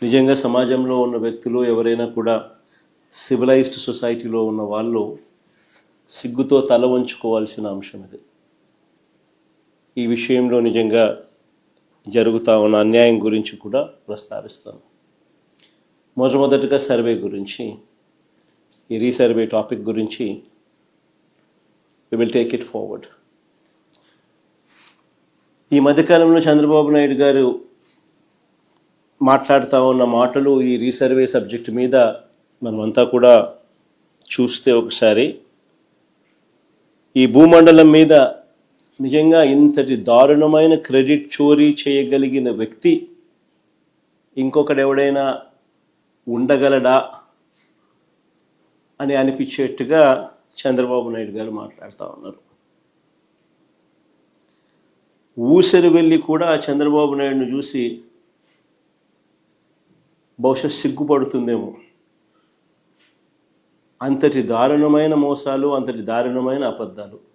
నిజంగా సమాజంలో ఉన్న వ్యక్తులు ఎవరైనా కూడా సివిలైజ్డ్ సొసైటీలో ఉన్న వాళ్ళు సిగ్గుతో తల వంచుకోవాల్సిన అంశం ఇది. ఈ విషయంలో నిజంగా జరుగుతూ ఉన్న అన్యాయం గురించి కూడా ప్రస్తావిస్తాను. మొట్టమొదటిగా సర్వే గురించి, ఈ రీసర్వే టాపిక్ గురించి we will take it forward. ఈ మధ్యకాలంలో చంద్రబాబు నాయుడు గారు మాట్లాడుతూ ఉన్న మాటలు ఈ రీసర్వే సబ్జెక్ట్ మీద మనమంతా కూడా చూస్తే ఒకసారి ఈ భూమండలం మీద నిజంగా ఇంతటి దారుణమైన క్రెడిట్ చోరీ చేయగలిగిన వ్యక్తి ఇంకొకడెవడైనా ఉండగలడా అని అనిపించేట్టుగా చంద్రబాబు నాయుడు గారు మాట్లాడుతూ ఉన్నారు. ఊసరి వెళ్ళి కూడా చంద్రబాబు నాయుడును చూసి బహుశా సిగ్గుపడుతుందేమో. అంతటి దారుణమైన మోసాలు, అంతటి దారుణమైన అబద్ధాలు.